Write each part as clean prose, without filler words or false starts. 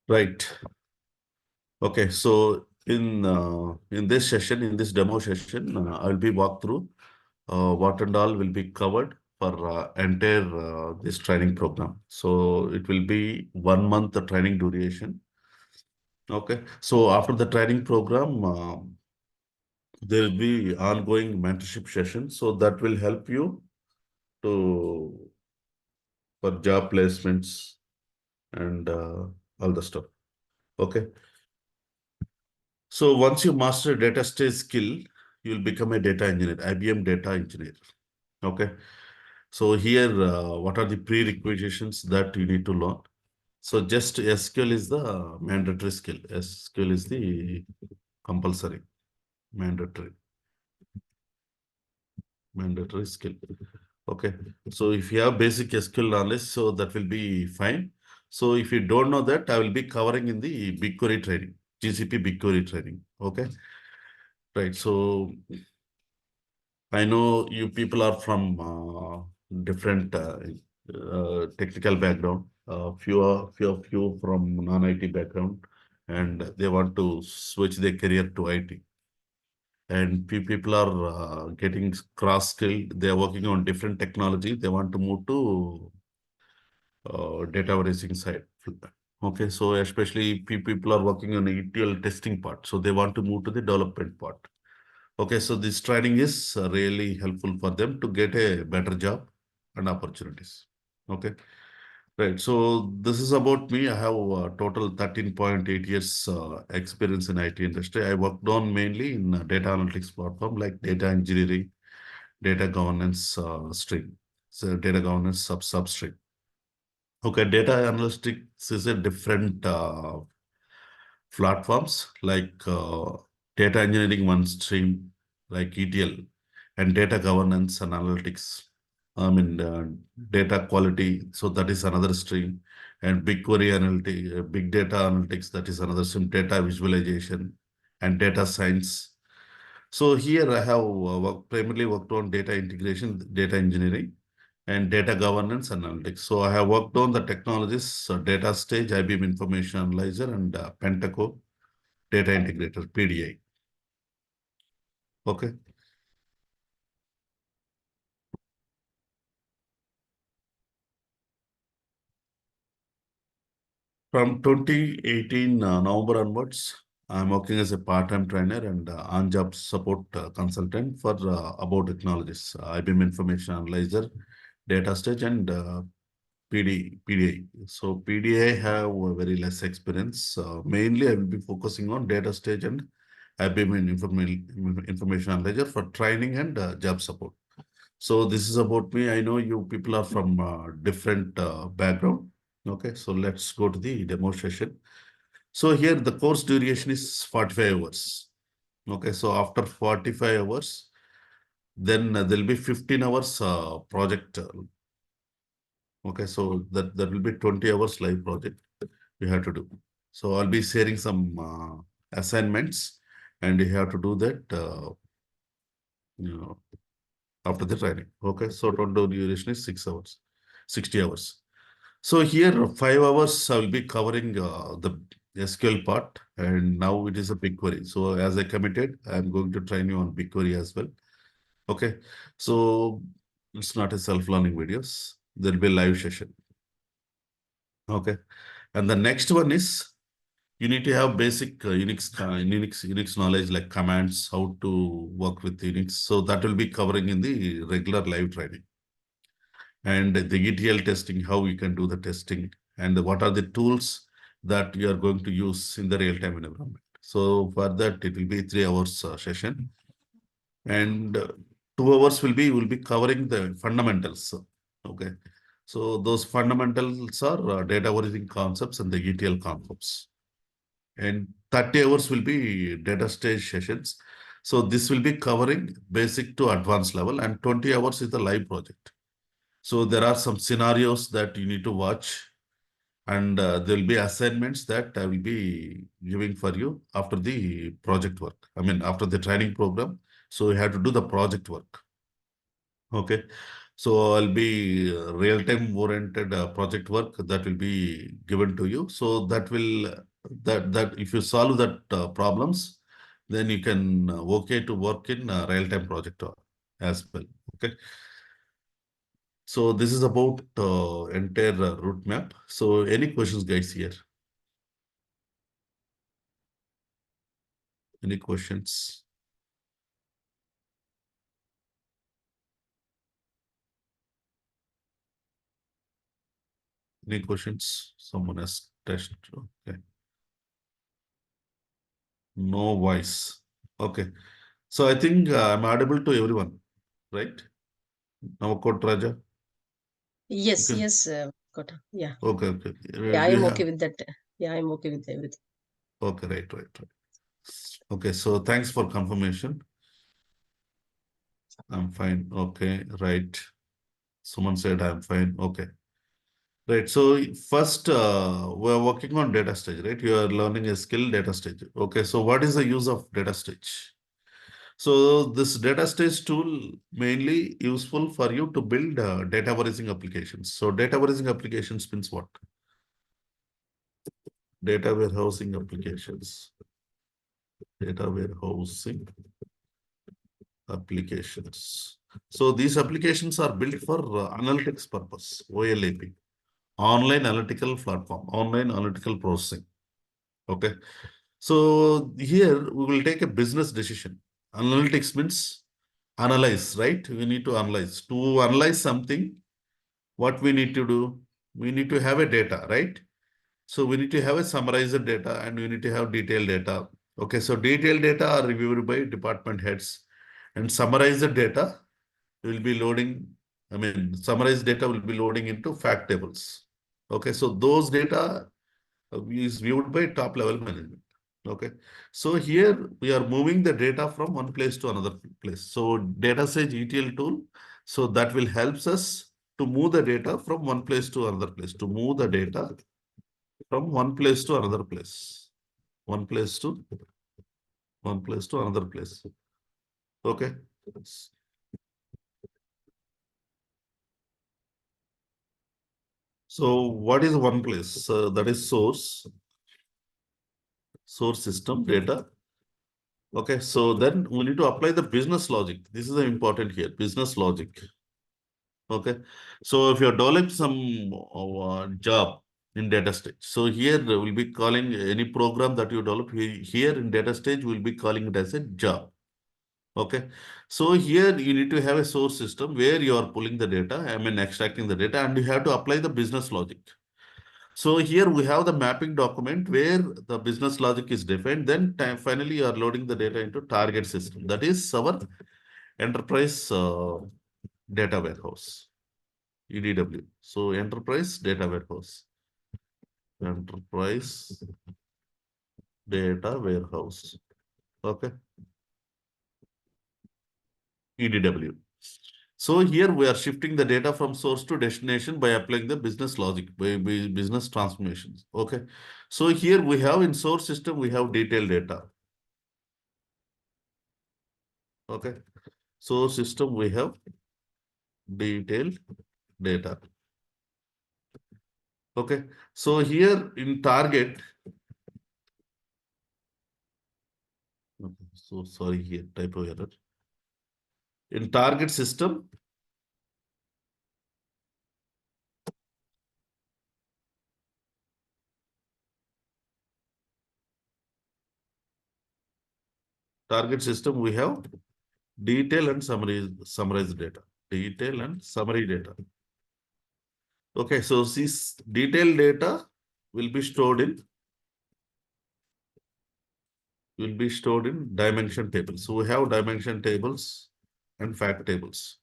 Right. Okay. So in this session, in this demo session, I'll be walk through what and all will be covered for entire this training program. So it will be 1 month training duration. Okay. So after the training program, there will be ongoing mentorship session. So that will help you to for job placements and all the stuff. Okay. So once you master data stage skill, you'll become a data engineer, IBM data engineer. Okay. So here, what are the prerequisites that you need to learn? So just SQL is the mandatory skill. SQL is the compulsory, mandatory, mandatory skill. Okay. So if you have basic SQL knowledge, so that will be fine. So if you don't know that, I will be covering in the BigQuery training, GCP BigQuery training. Okay. Right. So I know you people are from different technical background. Few of you from non-IT background, and they want to switch their career to IT. And few people are getting cross-skilled. They are working on different technology. They want to move to data warehousing side. Okay, so especially few people are working on ETL testing part. So they want to move to the development part. Okay, so this training is really helpful for them to get a better job and opportunities. Okay, right. So this is about me. I have total 13.8 years experience in IT industry. I worked on mainly in data analytics platform like data engineering, data governance stream, so data governance substream. Okay, data analytics is a different platforms like data engineering one stream like ETL and data governance and analytics. I mean data quality. So that is another stream. And BigQuery analytics, big data analytics, that is another stream. Data visualization and data science. So here I have primarily worked on data integration, data engineering, and data governance and analytics. So I have worked on the technologies, DataStage, IBM Information Analyzer, and Pentaco Data Integrator, PDI. Okay. From 2018 November onwards, I'm working as a part-time trainer and on-job support consultant for about technologies, IBM Information Analyzer, DataStage, and PDI. So PDI have a very less experience. Mainly, I will be focusing on DataStage and IBM Information Analyzer for training and job support. So this is about me. I know you people are from different background. Okay, so let's go to the demonstration. So here the course duration is 45 hours. Okay, so after 45 hours, then there'll be 15 hours project. Okay, so that will be 20 hours live project you have to do. So I'll be sharing some assignments and you have to do that you know, after the training. Okay, so total duration is 6 hours, 60 hours. So here 5 hours I will be covering the SQL part, and now it is a BigQuery. So as I committed, I'm going to train you on BigQuery as well. Okay, so it's not a self-learning videos. There'll be a live session. Okay, and the next one is you need to have basic Unix knowledge like commands, how to work with Unix. So that will be covering in the regular live training. And the ETL testing, how you can do the testing, and what are the tools that you are going to use in the real-time environment. So for that, it will be 3 hours session, and 2 hours will be covering the fundamentals. Okay, so those fundamentals are data origin concepts and the ETL concepts, and 30 hours will be data stage sessions. So this will be covering basic to advanced level, and 20 hours is the live project. So there are some scenarios that you need to watch, and there will be assignments that I will be giving for you after the project work. I mean, after the training program. So you have to do the project work. Okay. So I'll be real-time oriented project work that will be given to you. So that will that if you solve that problems, then you can okay to work in real-time project as well. Okay. So this is about entire route map. So any questions, guys, here? Any questions? Any questions? Someone has tested. Okay. No voice. Okay. So I think I'm audible to everyone, right? Navakot Raja. Yes, Okay. yes, Kota. Yeah. Okay. Okay. Yeah, Do you I'm okay have? with that. Yeah, I'm okay with everything. Okay. Right. Okay. So thanks for confirmation. I'm fine. Okay. Right. Someone said I'm fine. Okay. Right. So first, we're working on data stage, right? You are learning a skill data stage. Okay. So what is the use of data stage? So this data stage tool mainly useful for you to build data warehousing applications. So data warehousing applications means what? Data warehousing applications. Data warehousing applications. So these applications are built for analytics purpose, OLAP, online analytical platform, online analytical processing. Okay. So here we will take a business decision. Analytics means analyze, right? We need to analyze. To analyze something, what we need to do? We need to have a data, right? So we need to have a summarized data and we need to have detailed data. Okay, so detailed data are reviewed by department heads and summarized data will be loading, summarized data will be loading into fact tables. Okay, so those data is viewed by top level management. Okay, so here we are moving the data from one place to another place. So DataStage ETL tool, so that will helps us to move the data from one place to another place, to move the data from one place to another place, one place to another place. Okay. So what is one place? That is source system data. Okay, so then we need to apply the business logic. This is the important here, business logic. Okay, so if you develop some job in data stage, so here we'll be calling any program that you develop here in data stage, we'll be calling it as a job. Okay, so here you need to have a source system where you are pulling the data, extracting the data, and you have to apply the business logic. So here we have the mapping document where the business logic is defined. Then finally you are loading the data into target system. That is our enterprise data warehouse, EDW. So enterprise data warehouse, enterprise data warehouse. Okay, EDW. So here we are shifting the data from source to destination by applying the business logic, by business transformations. Okay. So here we have in source system, we have detailed data. Okay. So system we have detailed data. Okay. So here in target, okay, so sorry here, typo error. In target system, we have detail and summarized data. Detail and summary data. Okay, so this detailed data will be stored in dimension tables. So we have dimension tables and fact tables.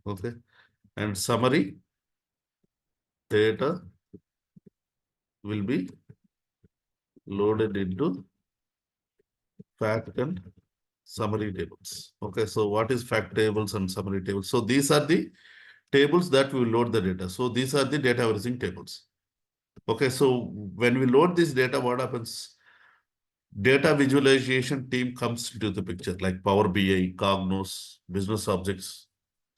Okay. And summary data will be loaded into fact and summary tables. Okay. So what is fact tables and summary tables? So these are the tables that will load the data. So these are the data warehousing tables. Okay. So when we load this data, what happens? Data visualization team comes into the picture like Power BI, Cognos, business objects.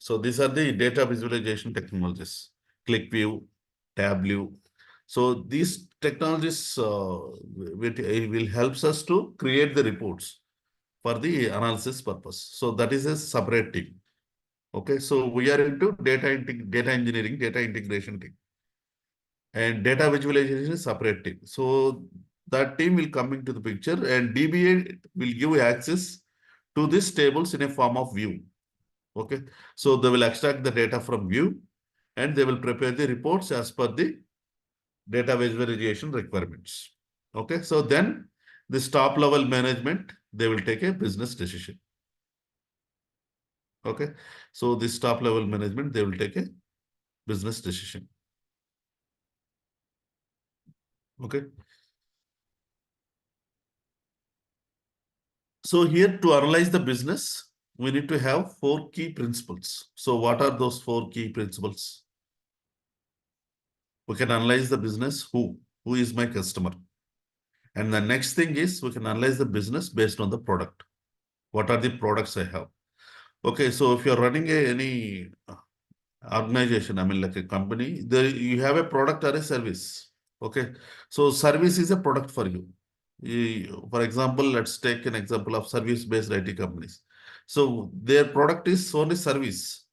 So these are the data visualization technologies, ClickView, TabView. So these technologies will helps us to create the reports for the analysis purpose. So that is a separate team. Okay, so we are into data engineering, data integration team, and data visualization is separate team. So that team will come into the picture, and DBA will give access to these tables in a form of view. Okay, so they will extract the data from view, and they will prepare the reports as per the data visualization requirements. Okay, so then this top level management, they will take a business decision. Okay, so this top level management, they will take a business decision. Okay, so here to analyze the business, we need to have 4 key principles. So what are those 4 key principles? We can analyze the business. Who is my customer? And the next thing is we can analyze the business based on the product. What are the products I have? Okay, so if you're running any organization, I mean like a company, there you have a product or a service. Okay, so service is a product for you. For example, let's take an example of service-based IT companies. So their product is only service.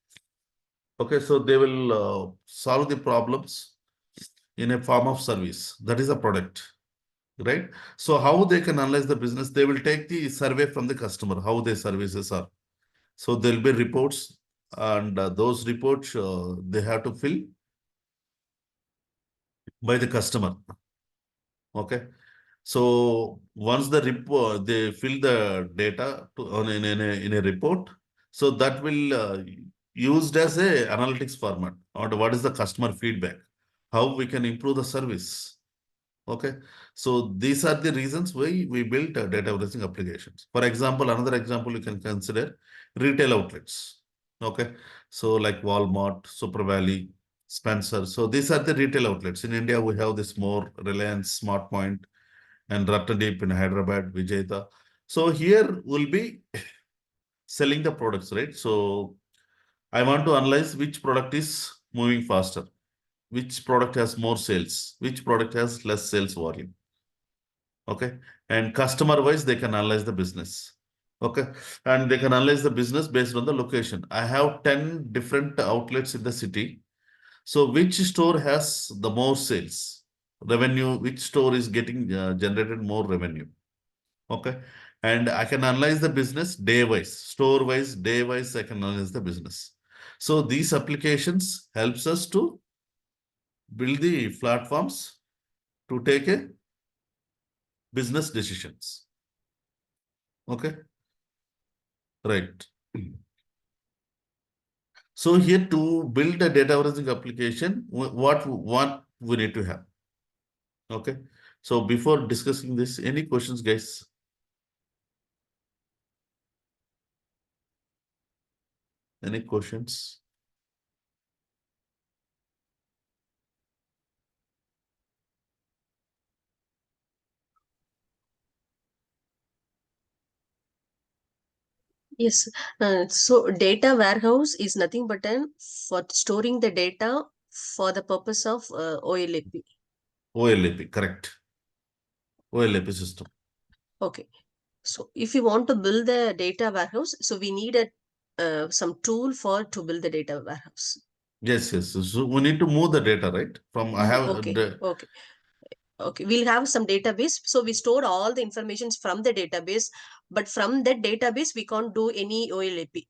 Okay, so they will solve the problems in a form of service. That is a product, right? So how they can analyze the business? They will take the survey from the customer, how their services are. So there'll be reports, and those reports they have to fill by the customer. Okay. So once the report, they fill the data in a report, so that will used as a analytics format, or what is the customer feedback, how we can improve the service. Okay, so these are the reasons why we built data warehousing applications. For example, another example you can consider retail outlets. Okay, so like Walmart, Super Valley, Spencer. So these are the retail outlets. In India, we have this more Reliance, SmartPoint, and Ratnadeep in Hyderabad, Vijayta. So here we'll be selling the products, right? So I want to analyze which product is moving faster, which product has more sales, which product has less sales volume. Okay, and customer wise they can analyze the business. Okay, and they can analyze the business based on the location. I have 10 different outlets in the city, so which store has the more sales revenue, which store is getting generated more revenue. Okay, and I can analyze the business day wise, store wise, day wise. I can analyze the business. So these applications helps us to build the platforms to take a business decisions. Okay, right. So here to build a data warehousing application, what we need to have. Okay. So before discussing this, any questions, guys? Any questions? Yes. So data warehouse is nothing but an for storing the data for the purpose of OLAP. OLAP, correct. OLAP system. Okay. So if you want to build the data warehouse, so we need a some tool for to build the data warehouse. Yes, yes. So we need to move the data, right? From I have Okay. the Okay. Okay. We'll have some database. So we store all the informations from the database, but from that database we can't do any OLAP.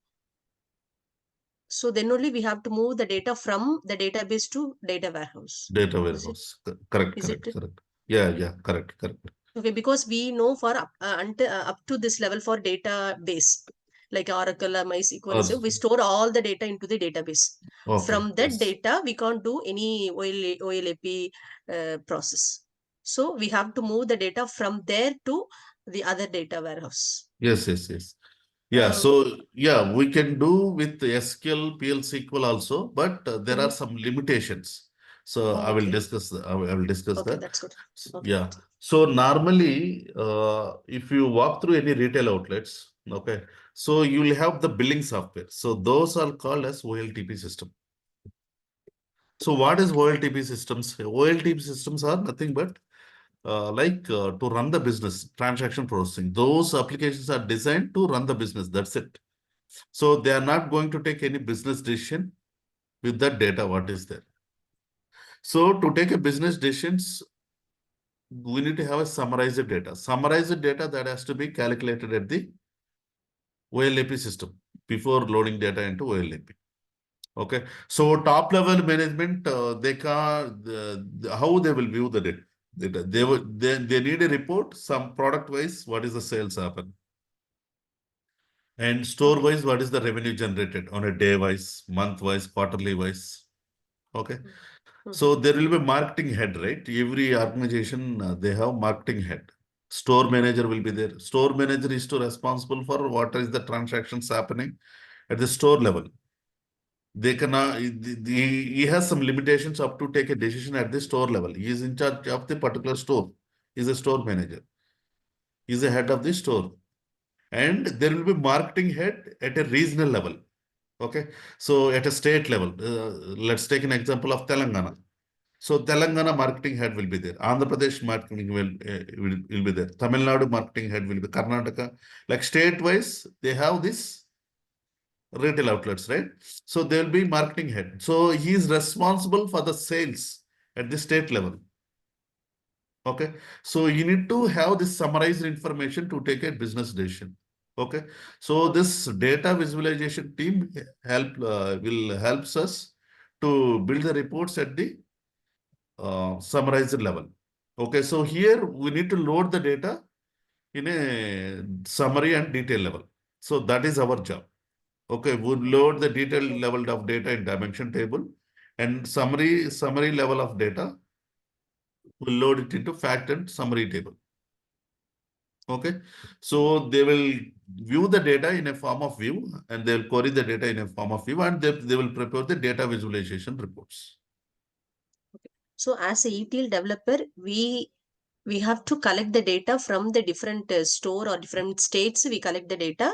So then only we have to move the data from the database to data warehouse. data Is it? warehouse. Correct, Is it? correct, correct. Yeah, yeah, correct, correct. Okay, because we know for up to this level for database, like Oracle or MySQL, Or, and so we store all the data into the database. okay, From that yes. data, we can't do any OLAP process. So we have to move the data from there to the other data warehouse. Yes, yes, yes. Yeah, Uh, so yeah, we can do with SQL, PL SQL also, but there are mhm. some limitations. So I will Okay. discuss. I will discuss Okay, that. that's good. Okay. Yeah. So normally, if you walk through any retail outlets, okay, so you will have the billing software. So those are called as OLTP system. So what is OLTP systems? OLTP systems are nothing but to run the business, transaction processing. Those applications are designed to run the business. That's it. So they are not going to take any business decision with that data, what is there. So to take a business decisions, we need to have a summarized data. Summarized data that has to be calculated at the OLAP system before loading data into OLAP. Okay. So top level management, they can how they will view the data. They need a report, some product wise, what is the sales happen. And store Okay. wise, what is the revenue generated on a day wise, month wise, quarterly wise. Okay. Mm-hmm. So there will be marketing head, right? Every organization, they have marketing head. Store manager will be there. Store manager is to responsible for what is the transactions happening at the store level. They can, he has some limitations up to take a decision at the store level. He is in charge of the particular store. He is a store manager. He is the head of the store. And there will be marketing head at a regional level. Okay. So at a state level, let's take an example of Telangana. So Telangana marketing head will be there. Andhra Pradesh marketing will be there. Tamil Nadu marketing head will be Karnataka. Like state wise, they have this retail outlets, right? So there will be marketing head. So he is responsible for the sales at the state level. Okay. So you need to have this summarized information to take a business decision. Okay. So Okay. this data visualization team will helps us to build the reports at the summarized level. Okay, so here we need to load the data in a summary and detail level. So that is our job. Okay, we load the detailed Okay. level of data in dimension table and summary level of data, we'll load it into fact and summary table. Okay, so they will view the data in a form of view and they'll query the data in a form of view and they will prepare the data visualization reports. So as a ETL developer, we have to collect the data from the different store or different states. We collect the data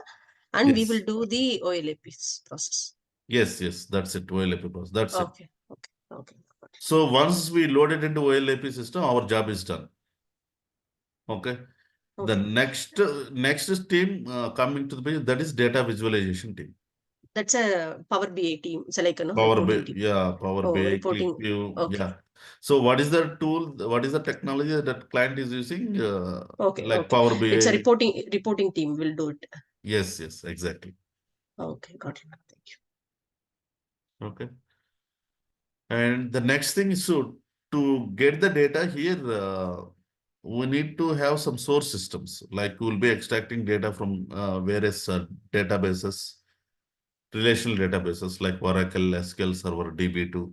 and we will Yes, do the OLAP process. yes, that's it. OLAP process. That's it. Okay. Okay. Okay. Got it. So once we load it into OLAP system, our job is done. Okay. The Okay. next team coming to the page, that is data visualization team. That's a Power BI team. It's like a Power reporting BI, team. yeah, Power Oh, BI, reporting. ClickView, Okay. yeah. So what is the tool? What is the technology that client is using? Okay. Like Okay. Power It's a BI. reporting team will do it. Yes, exactly. Okay. Got it. Thank you. Okay. And the next thing is to get the data here, we need to have some source systems. Like we'll be extracting data from various databases, relational databases like Oracle, SQL Server, DB2.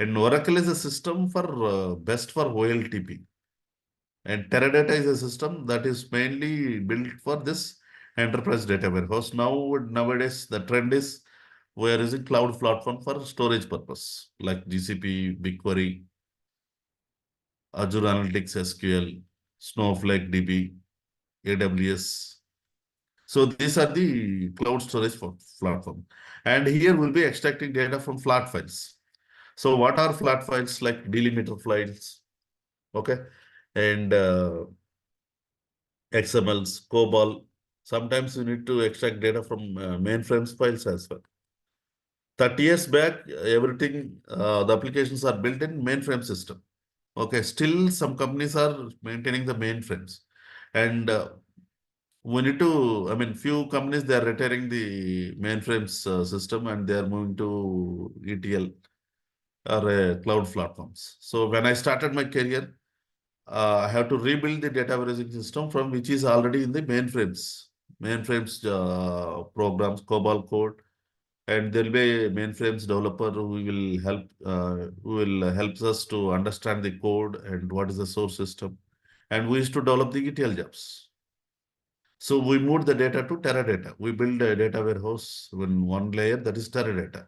And Oracle is a system for best for OLTP. And Teradata is a system that is mainly built for this enterprise data warehouse. Nowadays, the trend is we are using cloud platform for storage purpose, like GCP, BigQuery, Azure Analytics, SQL, Snowflake DB, AWS. So these are the cloud storage platform. And here we'll be extracting data from flat files. So what are flat files? Like delimiter files, okay, and XMLs, COBOL. Sometimes you need to extract data from mainframes files as well. 30 years back, everything, the applications are built in mainframe system. Okay, still some companies are maintaining the mainframes. And we need to, I mean, few companies, they are retiring the mainframes system and they are moving to ETL or cloud platforms. So when I started my career, I have to rebuild the data warehousing system from which is already in the mainframes programs, COBOL code, and there will be a mainframes developer who will help us to understand the code and what is the source system. And we used to develop the ETL jobs. So we moved the data to Teradata. We build a data warehouse in one layer that is Teradata.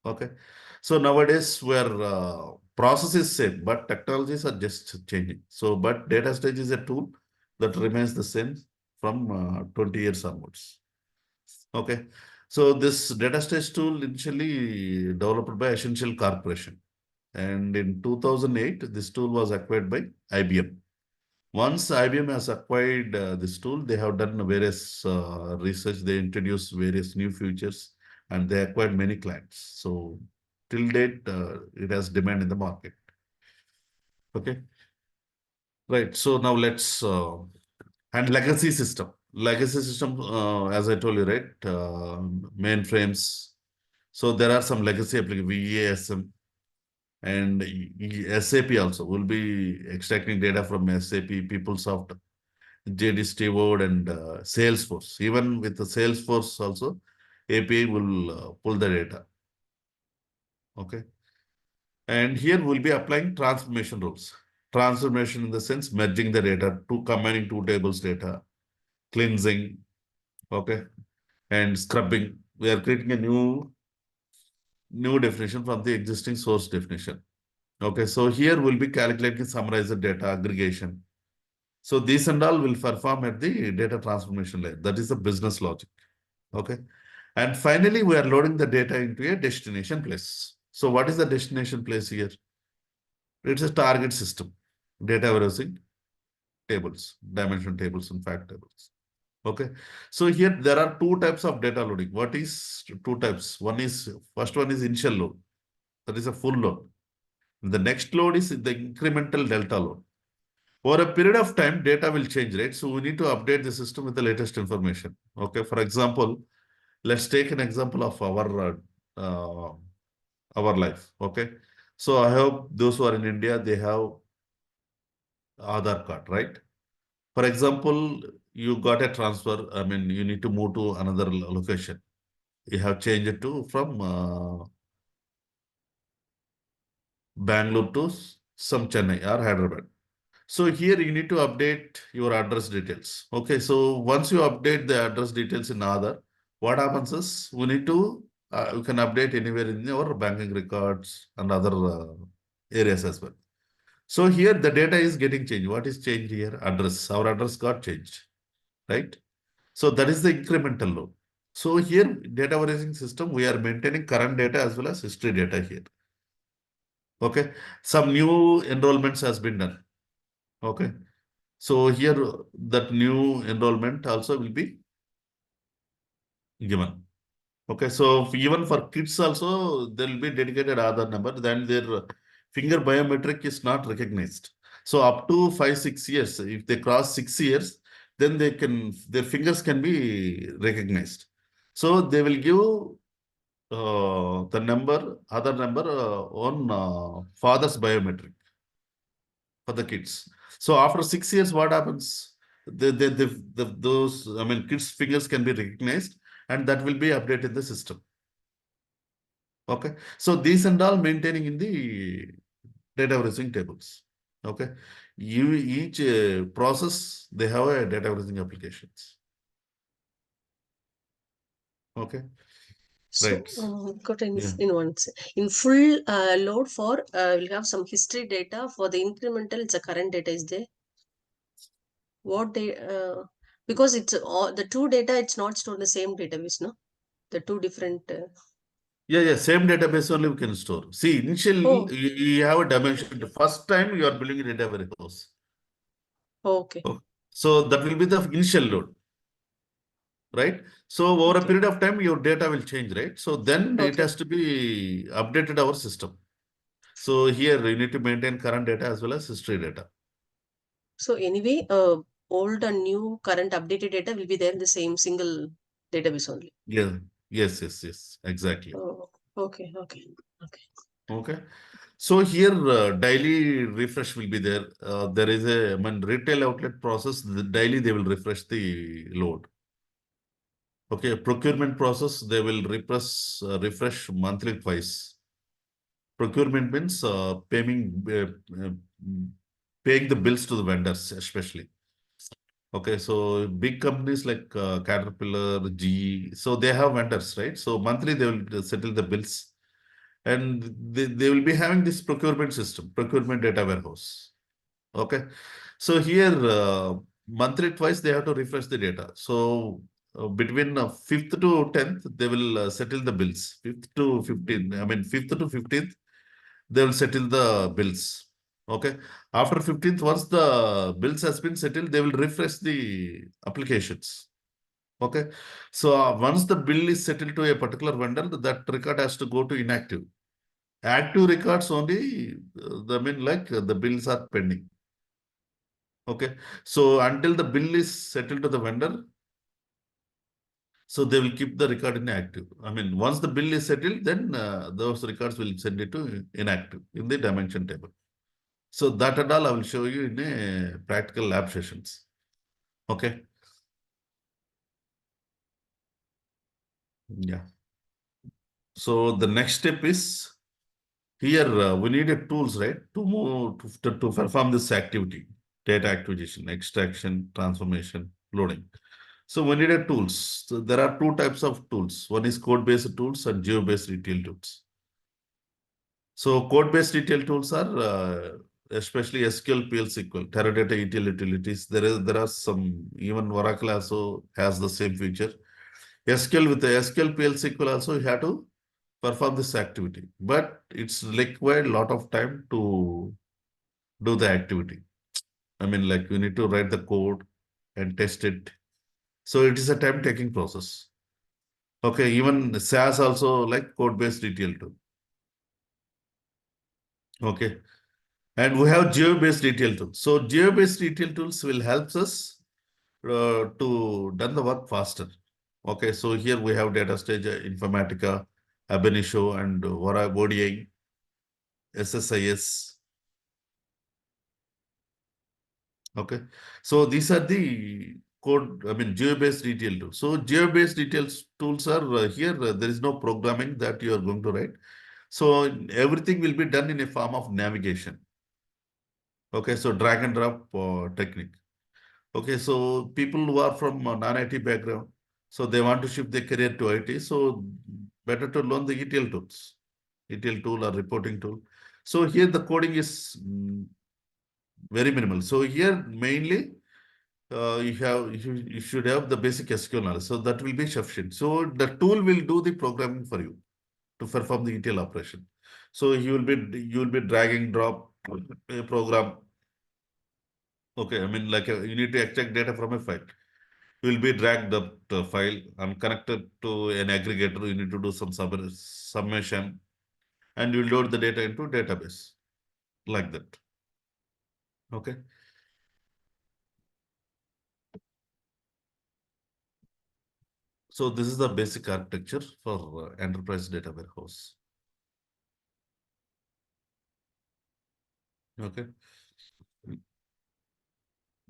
Okay. So nowadays where process is same, but technologies are just changing. So, but DataStage is a tool that remains the same from 20 years onwards. Okay. So this DataStage tool initially developed by Essential Corporation. And in 2008, this tool was acquired by IBM. Once IBM has acquired this tool, they have done various research. They introduced various new features and they acquired many clients. So till date, it has demand in the market. Okay. Right. So now let's and legacy system. Legacy system, as I told you, right? Mainframes. So there are some legacy applications, VASM and SAP also. Will be extracting data from SAP, PeopleSoft, JD Steward, and Salesforce. Even with the Salesforce also, API will pull the data. Okay. And here we'll be applying transformation rules. Transformation in the sense merging the data, combining two tables data, cleansing, okay, and scrubbing. We are creating a new definition from the existing source definition. Okay, so here we'll be calculating summarized data aggregation. So these and all will perform at the data transformation layer. That is the business logic. Okay. And finally, we are loading the data into a destination place. So what is the destination place here? It's a target system, data warehousing tables, dimension tables, and fact tables. Okay. So here there are two types of data loading. What is two types? First one is initial load. That is a full load. The next load is the incremental delta load. Over a period of time, data will change, right? So we need to update the system with the latest information. Okay. For example, let's take an example of our life. Okay. So I hope those who are in India, they have Aadhaar card, right? For example, you got a transfer. I mean, you need to move to another location. You have changed it to from Bangalore to some Chennai or Hyderabad. So here you need to update your address details. Okay, so once you update the address details in Aadhaar, what happens is we need to you can update anywhere in your banking records and other areas as well. So here the data is getting changed. What is changed here? Address. Our address got changed, right? So that is the incremental load. So here data warehousing system, we are maintaining current data as well as history data here. Okay. Some new enrollments has been done. Okay. So here that new enrollment also will be given. Okay. So even for kids also, there will be dedicated Aadhaar number. Then their finger biometric is not recognized. So up to 5, 6 years, if they cross 6 years, then their fingers can be recognized. So they will give the other number on father's biometric for the kids. So after 6 years, what happens? Those, I mean, kids' fingers can be recognized and that will be updated in the system. Okay. So these and all maintaining in the data warehousing tables. Okay. Each process, they have a data warehousing applications. Okay. So, Right. got Yeah. in full load for we'll have some history data for the incremental. It's a current data is there. What they because it's all the two data. It's not stored in the same database, no. The two different. Yeah, same database only we can store. See, initially Oh, you have a dimension. The first time you are building a data warehouse. okay, Okay. So that will be the initial load, right? So over a okay, period of time, your data will change, right? So then it okay. has to be updated our system. So here you need to maintain current data as well as history data. So anyway, old and new current updated data will be there in the same single database only. Yeah. Yes. Exactly. Oh, okay, okay, okay. Okay. So here daily refresh will be there. There is a, I mean, retail outlet process. Daily they will refresh the load. Okay, procurement process, they will refresh monthly twice. Procurement means paying the bills to the vendors, especially. Okay, so big companies like Caterpillar, GE, so they have vendors, right? So monthly they will settle the bills And they will be having this procurement system, procurement data warehouse. Okay. So here, monthly twice, they have to refresh the data. So between 5th to 10th, they will settle the bills. 5th to 15th, I mean, 5th to 15th, they will settle the bills. Okay. After 15th, once the bills has been settled, they will refresh the applications. Okay. So once the bill is settled to a particular vendor, that record has to go to inactive. Active records only, I mean, like the bills are pending. Okay. So until the bill is settled to the vendor, so they will keep the record inactive. I mean, once the bill is settled, then those records will send it to inactive in the dimension table. So that and all I will show you in a practical lab sessions. Okay. Yeah. So the next step is here we needed tools, right, to move to perform this activity: data acquisition, extraction, transformation, loading. So we needed tools. So there are two types of tools. One is code-based tools and geo-based ETL tools. So code-based ETL tools are especially SQL, PL SQL, Teradata ETL utilities. There are some, even Oracle also has the same feature. SQL, with the SQL, PL SQL also you have to perform this activity, but it's required a lot of time to do the activity. I mean, like you need to write the code and test it. So it is a time-taking process. Okay, even SAS also like code-based ETL tool. Okay, and we have geo-based ETL tools. So geo-based ETL tools will help us to done the work faster. Okay, so here we have DataStage, Informatica, Ab initio, and ODI, SSIS. Okay, so these are the code, I mean, geo-based ETL tools. So geo-based ETL tools are here, there is no programming that you are going to write. So everything will be done in a form of navigation. Okay, so drag and drop technique. Okay, so people who are from non-IT background, so they want to shift their career to IT, so better to learn the ETL tools, ETL tool or reporting tool. So here the coding is very minimal. So here mainly you should have the basic SQL knowledge. So that will be sufficient. So the tool will do the programming for you to perform the ETL operation. So you will be dragging drop a program. Okay, I mean, like you need to extract data from a file. You will be dragged up the file and connected to an aggregator. You need to do some summation, and you will load the data into database like that. Okay. So this is the basic architecture for enterprise data warehouse. Okay.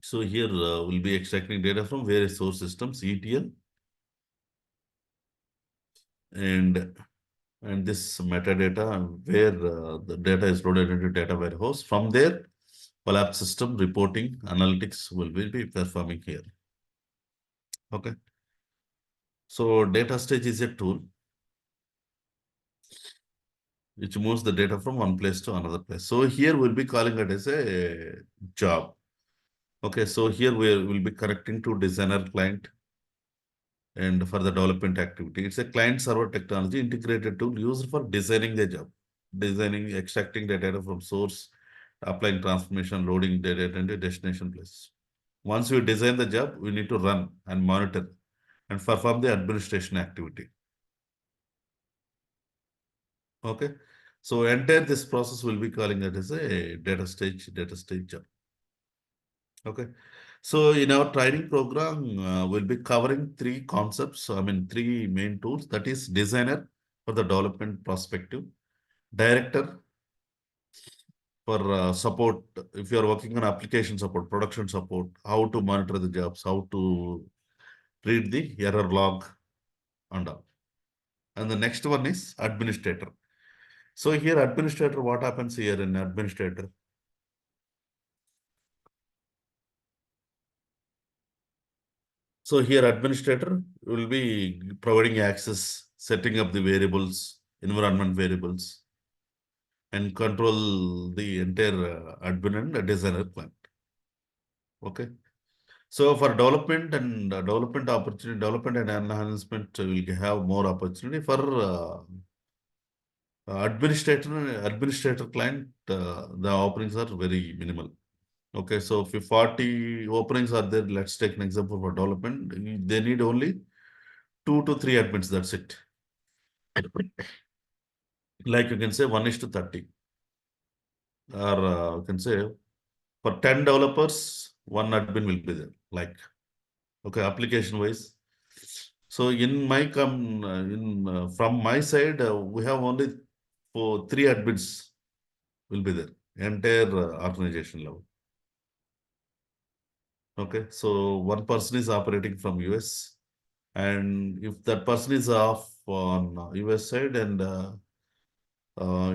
So here we'll be extracting data from various source systems, ETL, and this metadata where the data is loaded into data warehouse. From there, collapse system reporting analytics will be performing here. Okay. So DataStage is a tool which moves the data from one place to another place. So here we'll be calling it as a job. Okay. So here we'll be connecting to designer client and for the development activity. It's a client-server technology integrated tool used for designing the job, designing, extracting the data from source, applying transformation, loading the data into destination place. Once you design the job, we need to run and monitor and perform the administration activity. Okay. So entire this process will be calling it as a data stage job. Okay. So in our training program, we'll be covering three concepts. I mean, three main tools. That is designer for the development perspective, director for support. If you are working on application support, production support, how to monitor the jobs, how to read the error log and all. And the next one is administrator. So here administrator, what happens here in administrator? So here administrator will be providing access, setting up the variables, environment variables, and control the entire admin and designer client. Okay. So for development and development opportunity, development and enhancement will have more opportunity. For administrator client, the openings are very minimal. Okay, so if 40 openings are there, let's take an example for development. They need only 2 to 3 admins. That's it. Like you can say 1:30, or you can say for 10 developers, 1 admin will be there. Like, okay, application wise. So in my from my side, we have only for 3 admins will be there, entire organization level. Okay, so one person is operating from US, and if that person is off on US side, and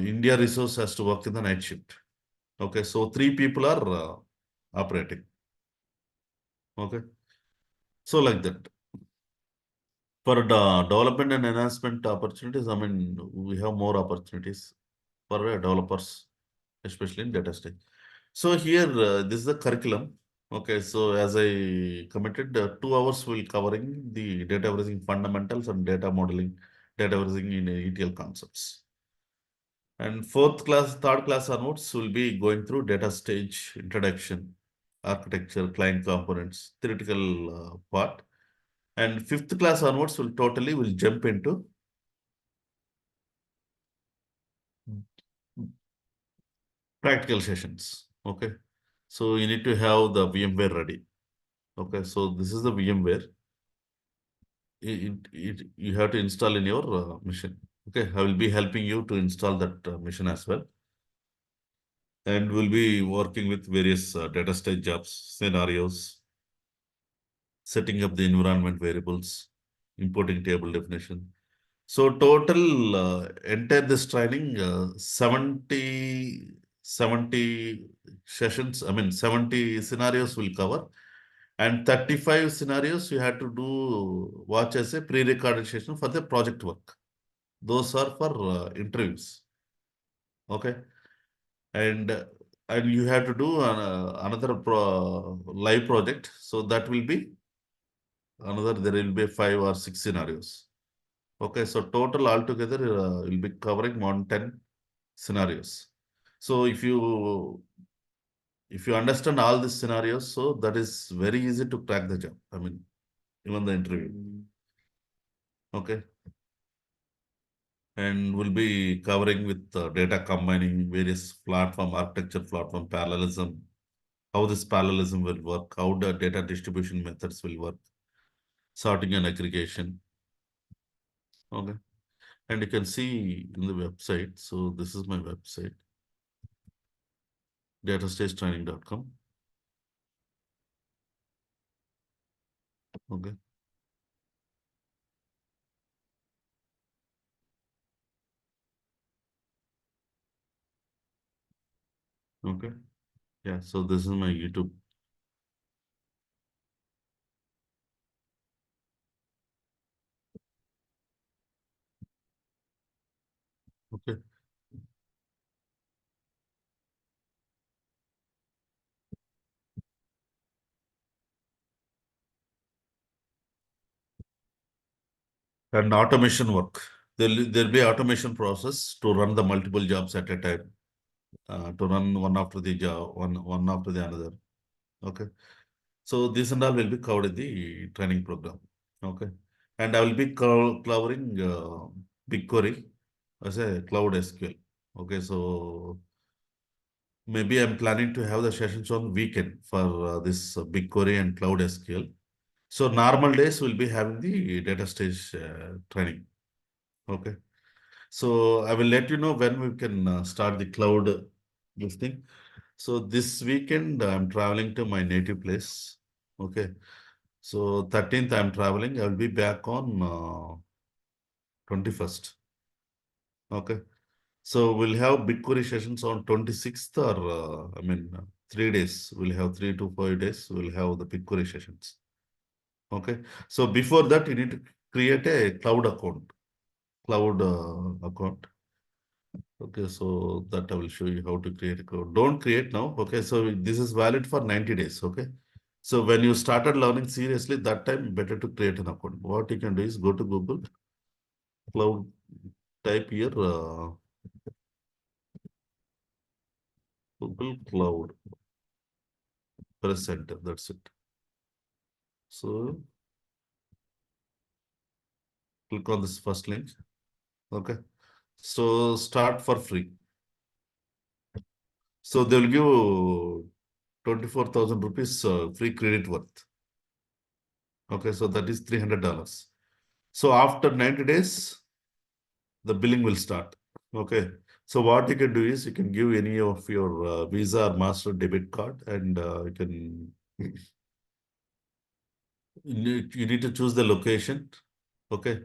India resource has to work in the night shift. Okay, so 3 people are operating. Okay, so like that. For the development and enhancement opportunities, I mean, we have more opportunities for developers, especially in DataStage. So here, this is the curriculum. Okay, so as I committed, 2 hours will covering the data warehousing fundamentals and data modeling, data warehousing in ETL concepts. And third class onwards will be going through data stage, introduction, architecture, client components, theoretical part. And fifth class onwards will jump into practical sessions. Okay. So you need to have the VMware ready. Okay. So this is the VMware. You have to install in your machine. Okay. I will be helping you to install that machine as well. And we'll be working with various data stage jobs, scenarios, setting up the environment variables, importing table definition. So total entire this training 70 sessions, I mean 70 scenarios will cover, and 35 scenarios you have to do watch as a pre-recorded session for the project work. Those are for interviews. Okay, and you have to do another live project. So that will be another. There will be 5 or 6 scenarios. Okay, so total altogether will be covering 110 scenarios. So if you understand all these scenarios, so that is very easy to crack the job. I mean, even the interview. Okay, and we'll be covering with data combining various platform architecture, platform parallelism, how this parallelism will work, how the data distribution methods will work, sorting and aggregation. Okay, and you can see in the website. So this is my website, datastagetraining.com. Okay. Okay. Yeah. So this is my YouTube. Okay. And automation work. There'll be automation process to run the multiple jobs at a time, to run one after the job, one after the another. Okay. So this and all will be covered in the training program. Okay. And I will be covering BigQuery as a cloud SQL. Okay. So maybe I'm planning to have the sessions on weekend for this BigQuery and cloud SQL. So normal days will be having the data stage training. Okay. So I will let you know when we can start the cloud this thing. So this weekend I'm traveling to my native place. Okay. So 13th I'm traveling. I will be back on 21st. Okay. So we'll have BigQuery sessions on 26th, or I mean 3 days. We'll have 3 to 5 days. We'll have the BigQuery sessions. Okay. So before that, you need to create a cloud account. Cloud account. Okay, so that I will show you how to create a code. Don't create now. Okay, so this is valid for 90 days. Okay. So when you started learning seriously, that time better to create an account. What you can do is go to Google Cloud, type here Google Cloud, press enter. That's it. So click on this first link. Okay. So start for free. So they will give 24,000 rupees free credit worth. Okay, so that is $300. So after 90 days, the billing will start. Okay. So what you can do is you can give any of your Visa or Master debit card, and you can you need to choose the location. Okay.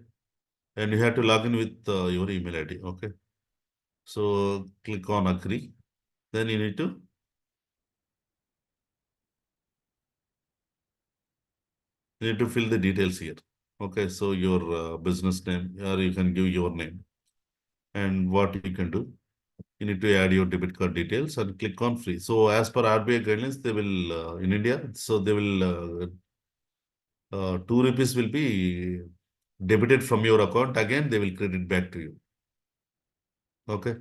And you have to log in with your email ID. Okay. So click on agree. Then you need to fill the details here. Okay. So your business name, or you can give your name, and what you can do. You need to add your debit card details and click on free. So as per RBI guidelines, they will in India, so they will 2 rupees will be debited from your account. Again, they will credit back to you. Okay.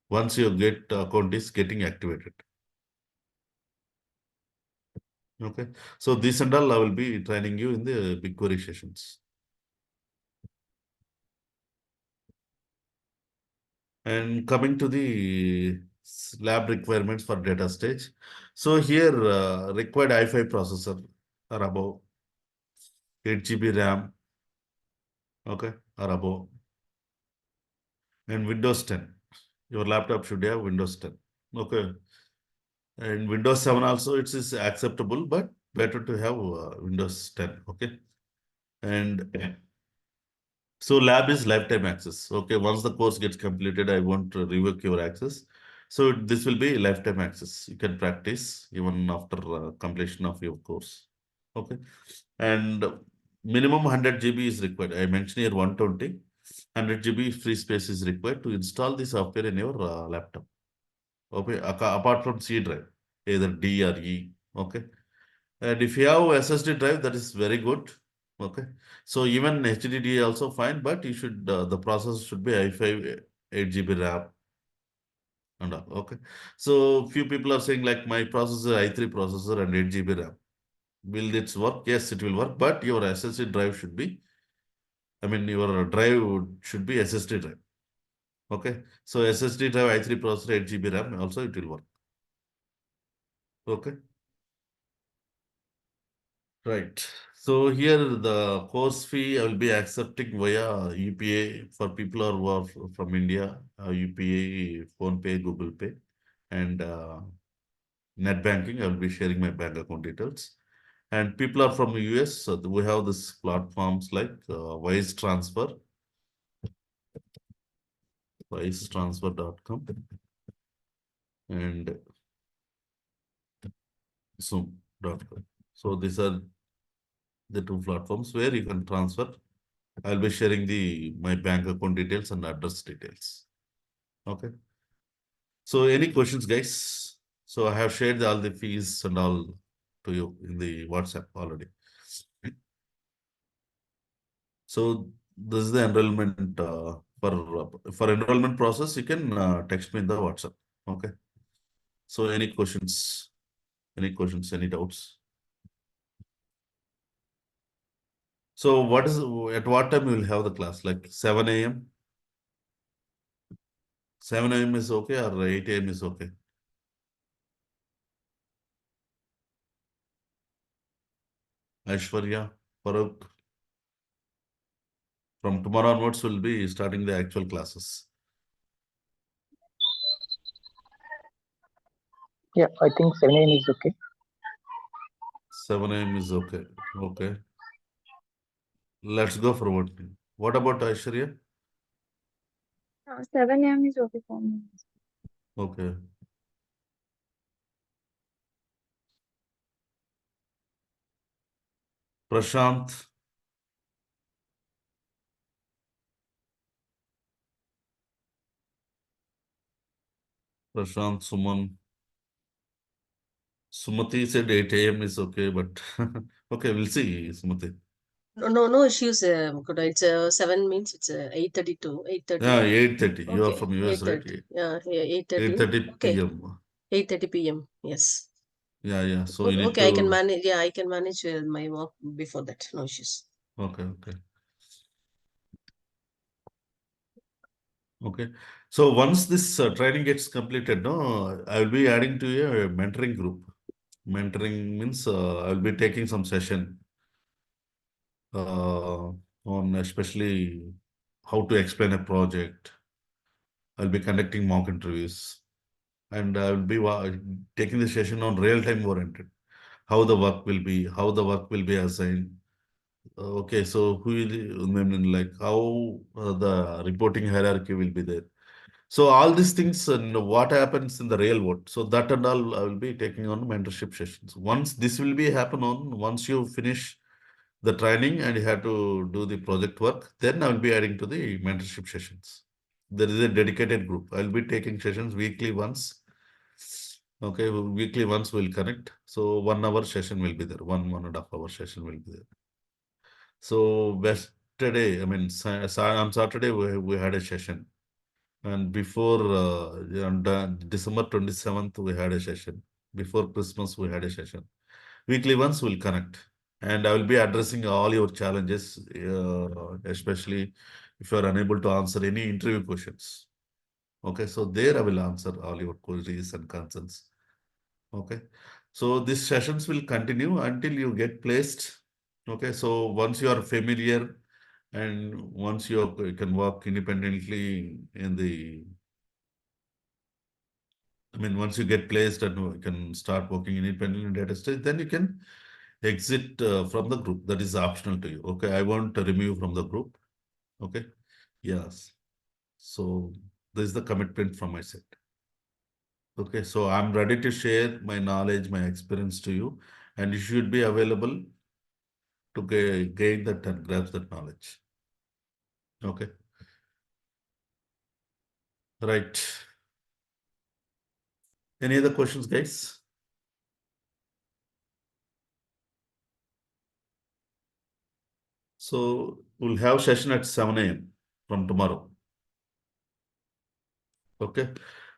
Once your get account is getting activated. Okay. So this and all I will be training you in the BigQuery sessions. And coming to the lab requirements for DataStage. So here required i5 processor or above, 8 GB RAM, okay, or above, and Windows 10. Your laptop should have Windows 10. Okay. And Windows 7 also it is acceptable, but better to have Windows 10. Okay. And so lab is lifetime access. Okay. Once the course gets completed, I won't revoke your access. So this will be lifetime access. You can practice even after completion of your course. Okay. And minimum 100 GB is required. I mentioned here 120. 100 GB free space is required to install the software in your laptop. Okay, apart from C drive, either D or E. Okay, and if you have SSD drive, that is very good. Okay, so even HDD also fine, but you should the processor should be i5 8 GB RAM and all. Okay, so few people are saying like my processor i3 processor and 8 GB RAM. Will it work? Yes, it will work, but your SSD drive should be, I mean, your drive should be SSD drive. Okay, so SSD drive i3 processor 8 GB RAM also it will work. Okay. Right. So here the course fee I will be accepting via UPA for people who are from India, UPA, PhonePe, Google Pay, and net banking. I will be sharing my bank account details. And people are from the US, so we have this platforms like Wise Transfer, wisetransfer.com, and Zoom.com. So these are the two platforms where you can transfer. I'll be sharing the my bank account details and address details. Okay. So any questions, guys? So I have shared all the fees and all to you in the WhatsApp already. So this is the enrollment for enrollment process. You can text me in the WhatsApp. Okay. So any questions? Any questions? Any doubts? So what is at what time you will have the class? Like 7 a.m. 7 a.m. is okay or 8 a.m. is okay? Aishwarya, Farooq, from tomorrow onwards, we'll be starting the actual classes. Yeah, I think 7 a.m. is okay. 7 a.m. is okay. Okay. Let's go for what? What about Aishwarya? 7 a.m. is okay for me. Okay. Prashant, Prashant, Suman. Sumati said 8 a.m. is okay, but okay, we'll see, Sumati. No, she's good. It's 7 means it's 8:30 to 8:30. Yeah, 8:30. You are Okay, from US, right? 8:30. Yeah, 8:30. 8:30 Okay, p.m. 8:30 p.m. Yes. Yeah. So you need Okay, I can to. manage. Yeah, I can manage my work before that. No issues. Okay. Okay. So once this training gets completed, no, I will be adding to a mentoring group. Mentoring means I will be taking some session on especially how to explain a project. I'll be conducting mock interviews, and I will be taking the session on real-time oriented. How the work will be, how the work will be assigned. Okay, so who will, I mean, like how the reporting hierarchy will be there. So all these things and what happens in the real world. So that and all I will be taking on mentorship sessions. Once this will be happen on once you finish the training and you have to do the project work, then I will be adding to the mentorship sessions. There is a dedicated group. I will be taking sessions weekly once. Okay, weekly once we'll connect. So 1 hour session will be there. 1.5 hour session will be there. So yesterday, I mean, on Saturday we had a session. And before on December 27th, we had a session. Before Christmas, we had a session. Weekly once we'll connect. And I will be addressing all your challenges, especially if you are unable to answer any interview questions. Okay, so there I will answer all your queries and concerns. Okay, so these sessions will continue until you get placed. Okay, so once you are familiar and once you can work independently in the once you get placed and you can start working independently in DataStage, then you can exit from the group. That is optional to you. Okay, I won't remove from the group. Okay, yes. So this is the commitment from my side. Okay, so I'm ready to share my knowledge, my experience to you, and you should be available to gain that and grasp that knowledge. Okay, right. Any other questions, guys? So we'll have session at 7 a.m. from tomorrow. Okay.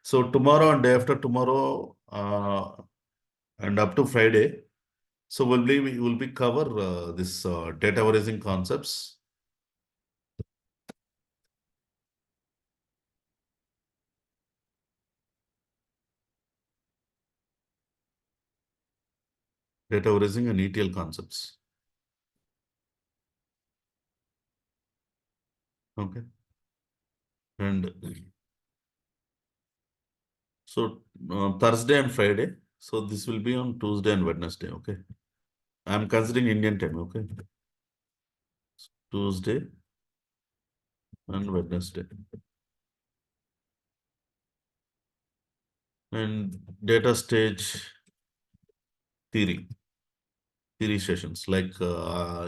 So tomorrow and day after tomorrow and up to Friday, so we will be cover this data warehousing concepts. Data warehousing and ETL concepts. Okay. And so Thursday and Friday. So this will be on Tuesday and Wednesday. Okay. I'm considering Indian time. Okay. Tuesday and Wednesday. And DataStage theory sessions like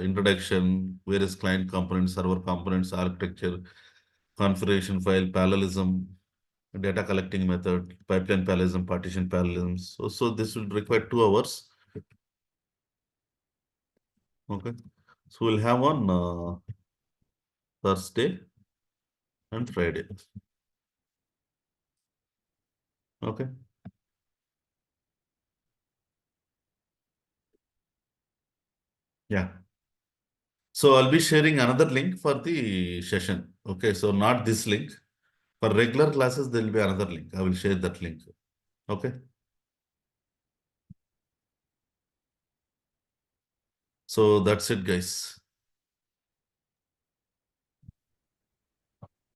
introduction, various client components, server components, architecture, configuration file, parallelism, data collecting method, pipeline parallelism, partition parallelism. So this will require 2 hours. Okay. So we'll have on Thursday and Friday. Okay. Yeah. So I'll be sharing another link for the session. Okay. So not this link. For regular classes, there will be another link. I will share that link. Okay. So that's it, guys.